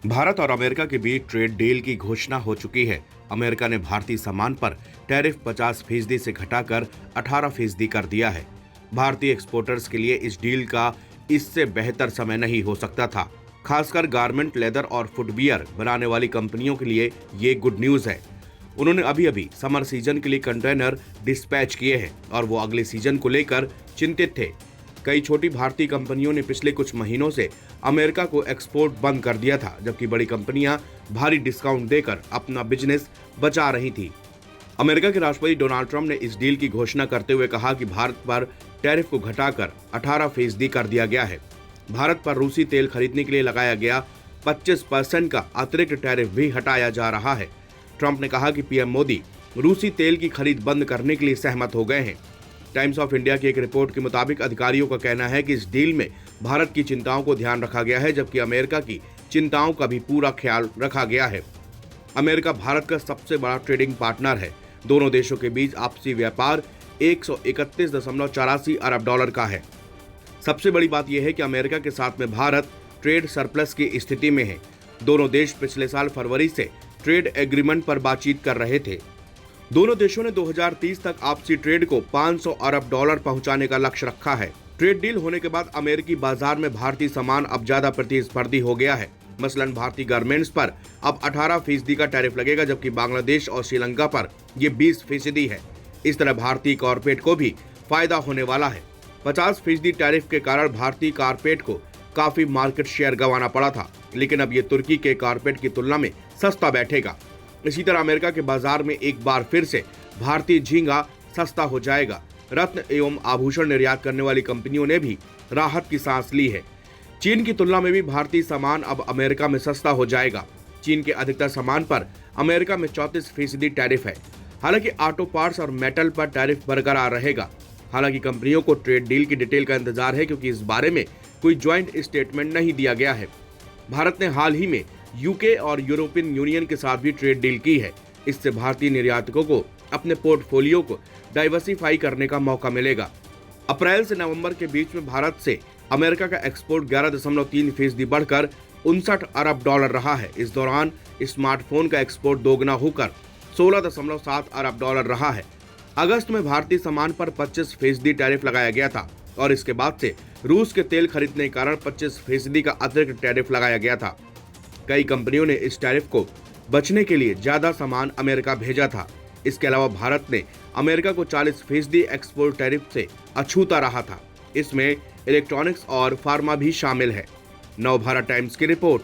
भारत और अमेरिका के बीच trade deal की घोषणा हो चुकी है। अमेरिका ने भारतीय सामान पर टैरिफ 50% से घटाकर 18% कर दिया है। भारतीय एक्सपोर्टर्स के लिए इस डील का इससे बेहतर समय नहीं हो सकता था। खासकर गारमेंट, लेदर और फुटवियर बनाने वाली कंपनियों के लिए ये गुड न्यूज है। उन्होंने अभी अभी समर सीजन के लिए कंटेनर डिस्पैच किए हैं और वो अगले सीजन को लेकर चिंतित थे। कई छोटी भारतीय कंपनियों ने पिछले कुछ महीनों से अमेरिका को एक्सपोर्ट बंद कर दिया था, जबकि बड़ी कंपनियां भारी डिस्काउंट देकर अपना बिजनेस बचा रही थी। अमेरिका के राष्ट्रपति डोनाल्ड ट्रंप ने इस डील की घोषणा करते हुए कहा कि भारत पर टैरिफ को घटाकर 18% कर दिया गया है। भारत पर रूसी तेल खरीदने के लिए लगाया गया 25% का अतिरिक्त टैरिफ भी हटाया जा रहा है। ट्रंप ने कहा कि पीएम मोदी रूसी तेल की खरीद बंद करने के लिए सहमत हो गए हैं। टाइम्स ऑफ इंडिया की एक रिपोर्ट के मुताबिक अधिकारियों का कहना है कि इस डील में भारत की चिंताओं को ध्यान रखा गया है, जबकि अमेरिका की चिंताओं का भी पूरा ख्याल रखा गया है। अमेरिका भारत का सबसे बड़ा ट्रेडिंग पार्टनर है। दोनों देशों के बीच आपसी व्यापार 131.84 अरब डॉलर का है। सबसे बड़ी बात यह है कि अमेरिका के साथ में भारत ट्रेड सरप्लस की स्थिति में है। दोनों देश पिछले साल फरवरी से ट्रेड एग्रीमेंट पर बातचीत कर रहे थे। दोनों देशों ने 2030 तक आपसी ट्रेड को 500 अरब डॉलर पहुंचाने का लक्ष्य रखा है। ट्रेड डील होने के बाद अमेरिकी बाजार में भारतीय सामान अब ज्यादा प्रतिस्पर्धी हो गया है। मसलन भारतीय गारमेंट्स पर अब 18% का टैरिफ लगेगा, जबकि बांग्लादेश और श्रीलंका पर ये 20% है। इस तरह भारतीय कारपेट को भी फायदा होने वाला है। 50% टैरिफ के कारण भारतीय कारपेट को काफी मार्केट शेयर गंवाना पड़ा था, लेकिन अब ये तुर्की के कारपेट की तुलना में सस्ता बैठेगा। इसी तरह अमेरिका के बाजार में एक बार फिर से भारतीय झींगा सस्ता हो जाएगा। रत्न एवं आभूषण निर्यात करने वाली कंपनियों ने भी राहत की सांस ली है। चीन की तुलना में भी भारतीय सामान अब अमेरिका में सस्ता हो जाएगा। चीन के अधिकतर सामान पर अमेरिका में 34% टैरिफ है। हालांकि ऑटो पार्ट्स और मेटल पर टैरिफ बरकरार रहेगा। हालांकि कंपनियों को ट्रेड डील की डिटेल का इंतजार है, क्योंकि इस बारे में कोई ज्वाइंट स्टेटमेंट नहीं दिया गया है। भारत ने हाल ही में यूके और यूरोपियन यूनियन के साथ भी ट्रेड डील की है। इससे भारतीय निर्यातकों को अपने पोर्टफोलियो को डाइवर्सिफाई करने का मौका मिलेगा। अप्रैल से नवंबर के बीच में भारत से अमेरिका का एक्सपोर्ट 11.3% बढ़कर 59 अरब डॉलर रहा है। इस दौरान स्मार्टफोन का एक्सपोर्ट दोगुना होकर 16.7 अरब डॉलर रहा है। अगस्त में भारतीय सामान पर 25% टैरिफ लगाया गया था और इसके बाद से रूस के तेल खरीदने के कारण 25% का अतिरिक्त टैरिफ लगाया गया था। कई कंपनियों ने इस टैरिफ को बचने के लिए ज्यादा सामान अमेरिका भेजा था। इसके अलावा भारत ने अमेरिका को 40% एक्सपोर्ट टैरिफ से अछूता रहा था। इसमें इलेक्ट्रॉनिक्स और फार्मा भी शामिल है। नवभारत टाइम्स की रिपोर्ट।